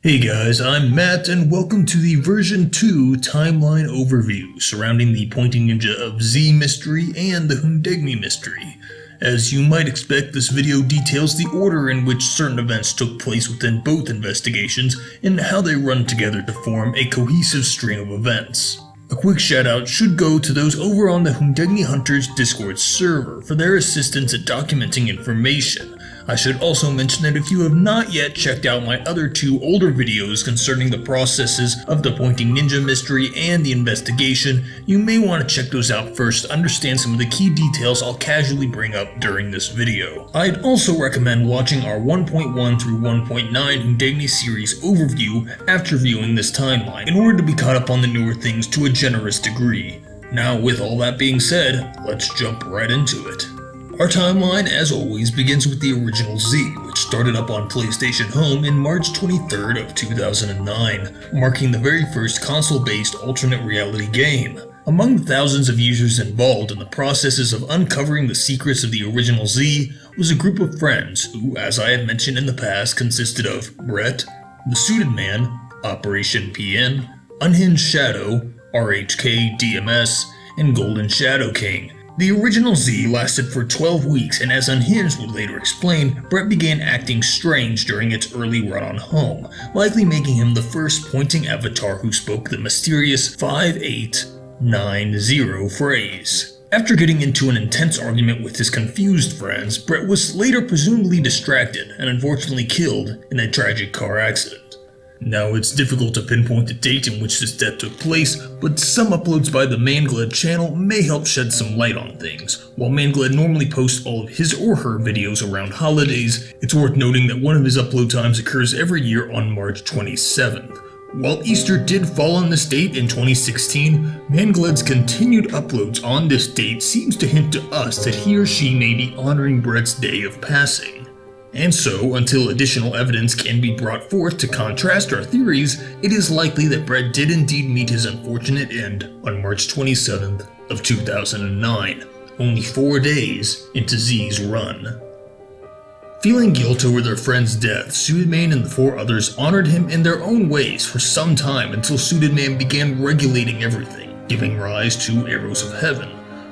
Hey guys, I'm Matt and welcome to the version 2 timeline overview surrounding the Pointing Ninja of Z mystery and the HUNDEGNI mystery. As you might expect, this video details the order in which certain events took place within both investigations and how they run together to form a cohesive string of events. A quick shout out should go to those over on the HUNDEGNI Hunters Discord server for their assistance at documenting information. I should also mention that if you have not yet checked out my other two older videos concerning the processes of the Pointing Ninja mystery and the investigation, you may want to check those out first to understand some of the key details I'll casually bring up during this video. I'd also recommend watching our 1.1 through 1.9 HUNDEGNI series overview after viewing this timeline in order to be caught up on the newer things to a generous degree. Now, with all that being said, let's jump right into it. Our timeline, as always, begins with the original Z, which started up on PlayStation Home in March 23rd of 2009, marking the very first console-based alternate reality game. Among the thousands of users involved in the processes of uncovering the secrets of the original Z was a group of friends who, as I have mentioned in the past, consisted of Brett, The Suited Man, Operation PN, Unhinged Shadow, RHK DMS, and Golden Shadow King. The original Z lasted for 12 weeks, and as Unhinged would later explain, Brett began acting strange during its early run on Home, likely making him the first pointing avatar who spoke the mysterious 5890 phrase. After getting into an intense argument with his confused friends, Brett was later presumably distracted and unfortunately killed in a tragic car accident. Now, it's difficult to pinpoint the date in which this death took place, but some uploads by the Mangled channel may help shed some light on things. While Mangled normally posts all of his or her videos around holidays, it's worth noting that one of his upload times occurs every year on March 27th. While Easter did fall on this date in 2016, Mangled's continued uploads on this date seems to hint to us that he or she may be honoring Brett's day of passing. And so, until additional evidence can be brought forth to contrast our theories, it is likely that Brett did indeed meet his unfortunate end on March 27th of 2009, only 4 days into Z's run. Feeling guilt over their friend's death, Suited Man and the 4 others honored him in their own ways for some time until Suited Man began regulating everything, giving rise to Arrows of Heaven.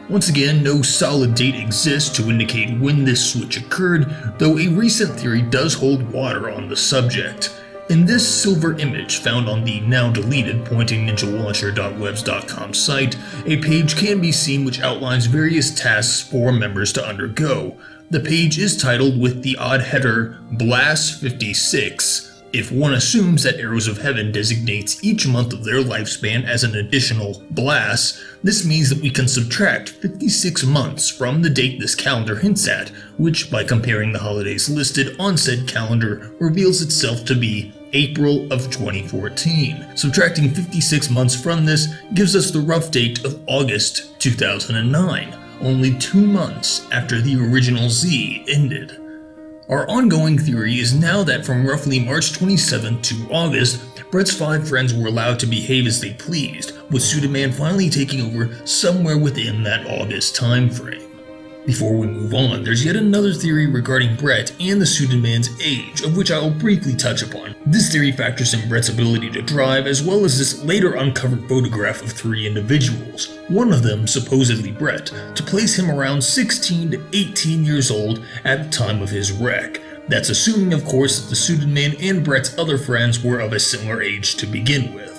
Once again, no solid date exists to indicate when this switch occurred, though a recent theory does hold water on the subject. In this silver image found on the now deleted pointingninjalauncher.webs.com site, a page can be seen which outlines various tasks for members to undergo. The page is titled with the odd header Blast 56. If one assumes that Arrows of Heaven designates each month of their lifespan as an additional blast, this means that we can subtract 56 months from the date this calendar hints at, which, by comparing the holidays listed on said calendar, reveals itself to be April of 2014. Subtracting 56 months from this gives us the rough date of August 2009, only 2 months after the original Z ended. Our ongoing theory is now that from roughly March 27th to August, Brett's 5 friends were allowed to behave as they pleased, with Suited Man finally taking over somewhere within that August time frame. Before we move on, there's yet another theory regarding Brett and the Suited Man's age, of which I will briefly touch upon. This theory factors in Brett's ability to drive, as well as this later uncovered photograph of 3 individuals, one of them supposedly Brett, to place him around 16 to 18 years old at the time of his wreck. That's assuming, of course, that the Suited Man and Brett's other friends were of a similar age to begin with.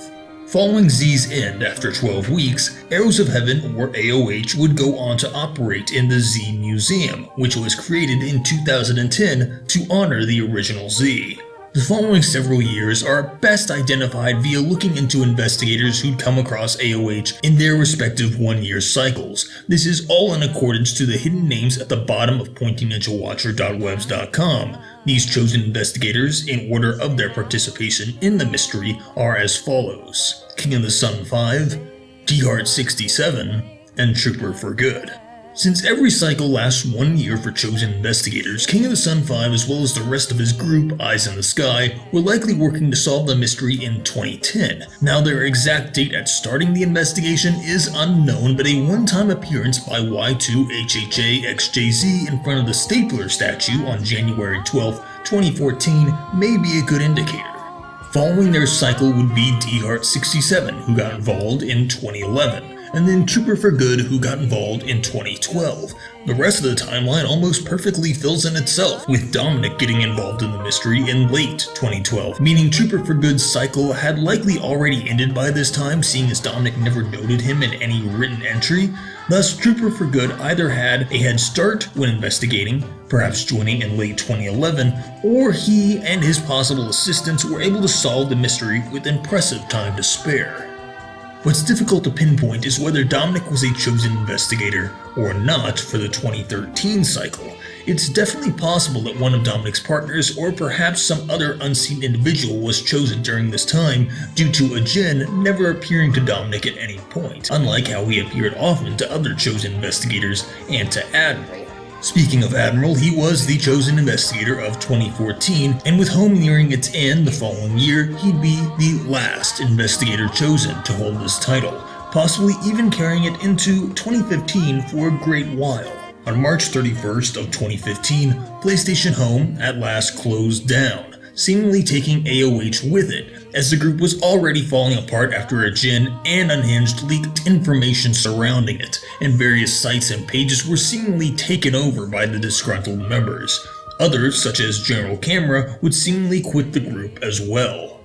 Following Z's end after 12 weeks, Arrows of Heaven, or AOH, would go on to operate in the Z Museum, which was created in 2010 to honor the original Z. The following several years are best identified via looking into investigators who'd come across AOH in their respective 1-year cycles. This is all in accordance to the hidden names at the bottom of pointingninjalauncher.webs.com. These chosen investigators, in order of their participation in the mystery, are as follows: King of the Sun 5, D-Heart 67, and Trooper for Good. Since every cycle lasts 1 year for chosen investigators, King of the Sun 5 as well as the rest of his group, Eyes in the Sky, were likely working to solve the mystery in 2010. Now their exact date at starting the investigation is unknown, but a one-time appearance by Y2HHA XJZ in front of the Stapler statue on January 12, 2014 may be a good indicator. Following their cycle would be DHeart67, who got involved in 2011, and then Trooper for Good, who got involved in 2012. The rest of the timeline almost perfectly fills in itself, with Dominic getting involved in the mystery in late 2012, meaning Trooper for Good's cycle had likely already ended by this time, seeing as Dominic never noted him in any written entry. Thus, Trooper for Good either had a head start when investigating, perhaps joining in late 2011, or he and his possible assistants were able to solve the mystery with impressive time to spare. What's difficult to pinpoint is whether Dominic was a chosen investigator or not for the 2013 cycle. It's definitely possible that one of Dominic's partners, or perhaps some other unseen individual, was chosen during this time due to a Jinn never appearing to Dominic at any point, unlike how he appeared often to other chosen investigators and to Admiral. Speaking of Admiral, he was the chosen investigator of 2014, and with Home nearing its end the following year, he'd be the last investigator chosen to hold this title, possibly even carrying it into 2015 for a great while. On March 31st of 2015, PlayStation Home at last closed down, seemingly taking AOH with it, as the group was already falling apart after a Jinn and Unhinged leaked information surrounding it, and various sites and pages were seemingly taken over by the disgruntled members. Others, such as General Camera, would seemingly quit the group as well.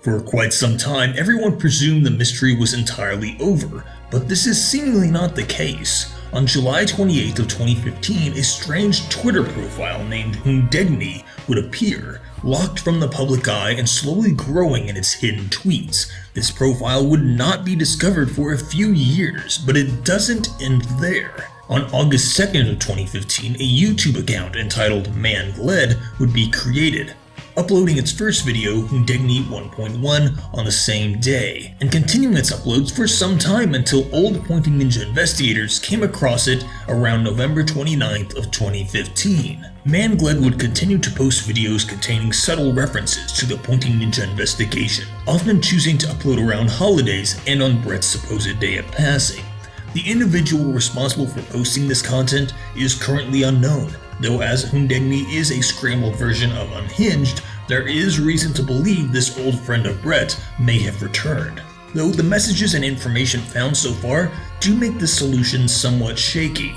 For quite some time, everyone presumed the mystery was entirely over, but this is seemingly not the case. On July 28th of 2015, a strange Twitter profile named HUNDEGNI would appear, locked from the public eye and slowly growing in its hidden tweets. This profile would not be discovered for a few years, but it doesn't end there. On August 2nd of 2015, a YouTube account entitled Man Gled would be created, uploading its first video, HUNDEGNI 1.1, on the same day, and continuing its uploads for some time until old Pointing Ninja investigators came across it around November 29th of 2015. Man Gled would continue to post videos containing subtle references to the Pointing Ninja investigation, often choosing to upload around holidays and on Brett's supposed day of passing. The individual responsible for posting this content is currently unknown, though as HUNDEGNI is a scrambled version of Unhinged, there is reason to believe this old friend of Brett may have returned, though the messages and information found so far do make this solution somewhat shaky.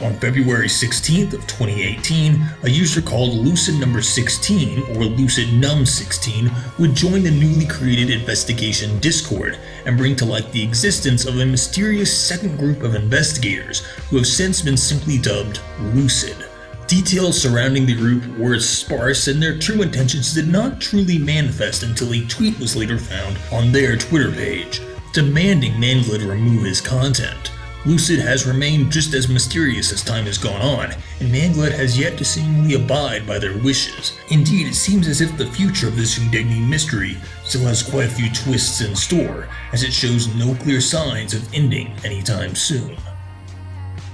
On February 16th of 2018, a user called Lucid Number 16 or Lucid Num 16 would join the newly created investigation Discord and bring to light the existence of a mysterious second group of investigators who have since been simply dubbed Lucid. Details surrounding the group were sparse, and their true intentions did not truly manifest until a tweet was later found on their Twitter page, demanding Man Gled remove his content. Lucid has remained just as mysterious as time has gone on, and Man Gled has yet to seemingly abide by their wishes. Indeed, it seems as if the future of this HUNDEGNI mystery still has quite a few twists in store, as it shows no clear signs of ending anytime soon.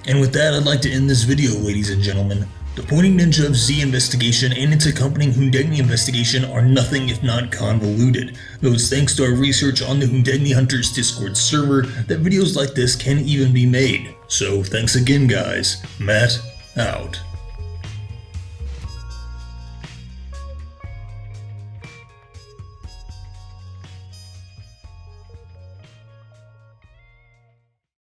And with that, I'd like to end this video, ladies and gentlemen. The Pointing Ninja of Z investigation and its accompanying HUNDEGNI investigation are nothing if not convoluted, though it's thanks to our research on the HUNDEGNI Hunters Discord server that videos like this can even be made. So thanks again guys, Matt out.